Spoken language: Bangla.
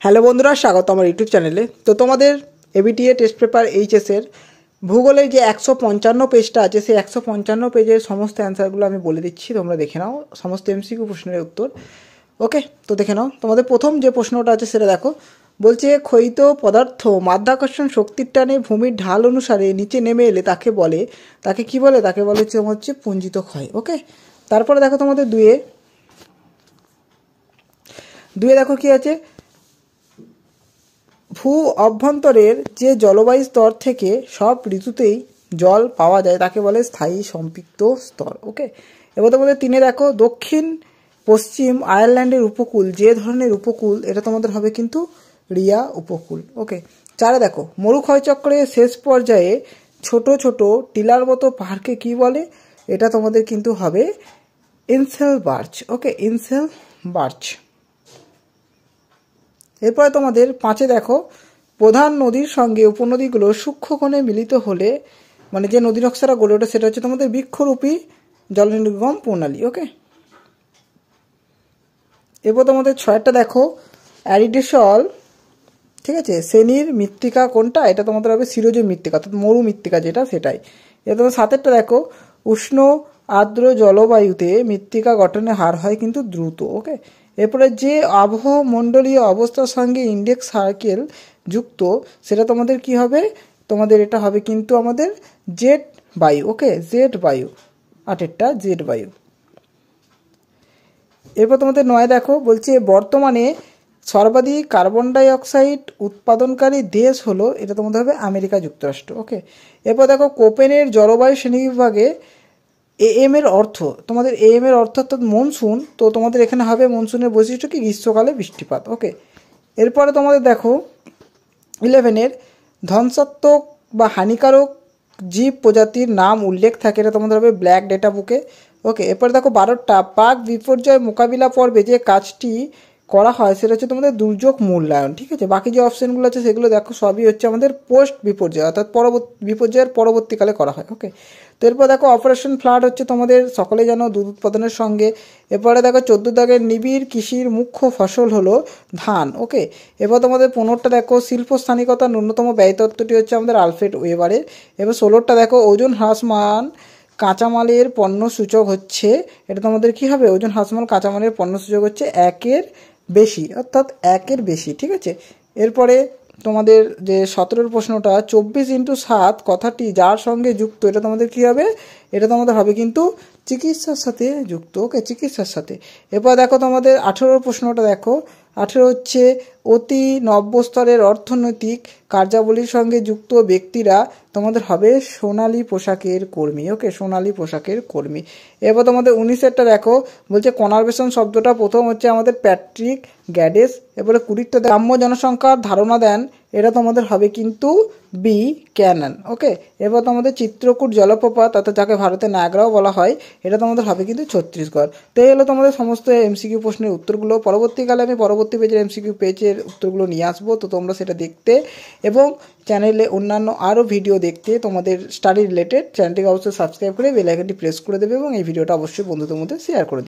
হ্যালো বন্ধুরা, স্বাগত আমার ইউটিউব চ্যানেলে। তো তোমাদের এবিটিএ টেস্ট পেপার এইচএসের ভূগোলের যে 155 পেজটা আছে, সেই 155 পেজের সমস্ত অ্যান্সারগুলো আমি বলে দিচ্ছি, তোমরা দেখে নাও সমস্ত এমসিকিউ প্রশ্নের উত্তর। ওকে, তো দেখে নাও। তোমাদের প্রথম যে প্রশ্নটা আছে সেটা দেখো। বলছে ক্ষয়িত পদার্থ মাধ্যাকর্ষণ শক্তির টানে ভূমির ঢাল অনুসারে নিচে নেমে এলে তাকে কি বলে? তাকে বলে হচ্ছে পুঞ্জিত ক্ষয়। ওকে, তারপরে দেখো তোমাদের দুয়ে দেখো কি আছে। ভূ অভ্যন্তরের যে জলবায়ু স্তর থেকে সব ঋতুতেই জল পাওয়া যায় তাকে বলে স্থায়ী সম্পৃক্ত স্তর। ওকে, এবার তোমাদের তিনে দেখো দক্ষিণ পশ্চিম আয়ারল্যান্ডের উপকূল যে ধরনের উপকূল, এটা তোমাদের হবে কিন্তু রিয়া উপকূল। ওকে, চারে দেখো মরুক্ষয়চক্রের শেষ পর্যায়ে ছোট ছোট টিলার মতো পাহাড়কে কি বলে? এটা তোমাদের কিন্তু হবে ইনসেল বার্চ। ওকে, ইনসেল বার্চ। এরপরে তোমাদের পাঁচে দেখো প্রধান নদীর সঙ্গে উপনদীগুলো সূক্ষ্মকোণে মিলিত হলে মানে যে নদী নকশাটা গড়ে ওঠে সেটা হচ্ছে তোমাদের বৃক্ষরূপী জলনির্গম প্রণালী। ওকে, এরপর তোমাদের ছয়টা দেখো অ্যারিডেসল, ঠিক আছে, শ্রেণীর মৃত্তিকা কোনটা? এটা তোমাদের হবে শিরোজ মৃত্তিকা, অর্থাৎ মরু মৃত্তিকা যেটা, সেটাই। এবার তোমার সাতেরটা দেখো উষ্ণ আর্দ্র জলবায়ুতে মৃত্তিকা গঠনের হার হয় কিন্তু দ্রুত। ওকে, এরপরে যে আবহমণ্ডলীয় অবস্থার সঙ্গে ইন্ডেক্স সার্কেল যুক্ত সেটা তোমাদের কি হবে? তোমাদের এটা হবে কিন্তু আমাদের জেট বায়ু। ওকে, জেট বায়ু, আটেরটা জেট বায়ু। এরপর তোমাদের নয় দেখো বলছে বর্তমানে সর্বাধিক কার্বন ডাই অক্সাইড উৎপাদনকারী দেশ হলো, এটা তোমাদের হবে আমেরিকা যুক্তরাষ্ট্র। ওকে, এরপর দেখো কোপেনের জলবায়ু শ্রেণীবিভাগে এএম এর অর্থ, তোমাদের এএম এর অর্থ অর্থাৎ মনসুন, তো তোমাদের এখানে হবে মনসুনের বৈশিষ্ট্য কি? গ্রীষ্মকালে বৃষ্টিপাত। ওকে, এরপরে তোমাদের দেখো 11-এর ধ্বংসাত্মক বা হানিকারক জীব প্রজাতির নাম উল্লেখ থাকে, এটা তোমাদের হবে ব্ল্যাক ডেটা বুকে। ওকে, এরপরে দেখো 12টা প্রাক বিপর্যয় মোকাবিলা পর্বে যে কাজটি করা হয় সেটা হচ্ছে তোমাদের দুর্যোগ মূল্যায়ন। ঠিক আছে, বাকি যে অপশানগুলো আছে সেগুলো দেখো সবই হচ্ছে আমাদের পোস্ট বিপর্যয় অর্থাৎ বিপর্যয়ের পরবর্তীকালে করা হয়। ওকে, তো এরপর দেখো অপারেশন ফ্লাড হচ্ছে তোমাদের সকলে জানো দুধ উৎপাদনের সঙ্গে। এরপরে দেখো 14 দাগের নিবিড় কৃষির মুখ্য ফসল হলো ধান। ওকে, এবার তোমাদের 15টা দেখো শিল্প স্থানিকতার ন্যূনতম ব্যয় তত্ত্বটি হচ্ছে আমাদের আলফ্রেড ওয়েবারের। এবার 16টা দেখো ওজন হ্রাসমান কাঁচামালের পণ্য সূচক হচ্ছে, এটা তোমাদের কি হবে? ওজন হ্রাসমান কাঁচামালের পণ্য সূচক হচ্ছে 1-এর বেশি, অর্থাৎ 1-এর বেশি। ঠিক আছে, এরপরে তোমাদের যে 17-এর প্রশ্নটা 24x7 কথাটি যার সঙ্গে যুক্ত, এটা তোমাদের কি হবে? এটা তোমাদের হবে কিন্তু চিকিৎসার সাথে যুক্ত। ওকে, চিকিৎসার সাথে। এরপর দেখো তোমাদের 18-এর প্রশ্নটা দেখো 18 হচ্ছে অতি নব্য স্তরের অর্থনৈতিক কার্যাবলীর সঙ্গে যুক্ত ব্যক্তিরা তোমাদের হবে সোনালী পোশাকের কর্মী। ওকে, সোনালী পোশাকের কর্মী। এরপর তোমাদের 19-এরটা দেখো বলছে কনজারভেশন শব্দটা প্রথম হচ্ছে আমাদের প্যাট্রিক গ্যাডেস। এরপরে 20-টা গ্রাম্য জনসংখ্যার ধারণা দেন, এটা তোমাদের হবে কিন্তু বি ক্যানন। ওকে, এরপর তোমাদের চিত্রকূট জলপ্রপাত অর্থাৎ যাকে ভারতের নায়াগ্রাও বলা হয়, এটা তোমাদের হবে কিন্তু ছত্তিশগড়। তো এই হলো তোমাদের সমস্ত এমসিকিউ প্রশ্নের উত্তরগুলো। পরবর্তীকালে আমি পরবর্তী পেজের এমসিকিউ পেজের উত্তরগুলো নিয়ে আসবো, তো তোমরা সেটা দেখতে এবং চ্যানেলে অন্যান্য আরও ভিডিও দেখতে তোমাদের স্টাডি রিলেটেড চ্যানেলটিকে অবশ্যই সাবস্ক্রাইব করে বেল আইকনটি প্রেস করে দেবে এবং এই ভিডিওটা অবশ্যই বন্ধুদের মধ্যে শেয়ার করে দেবে।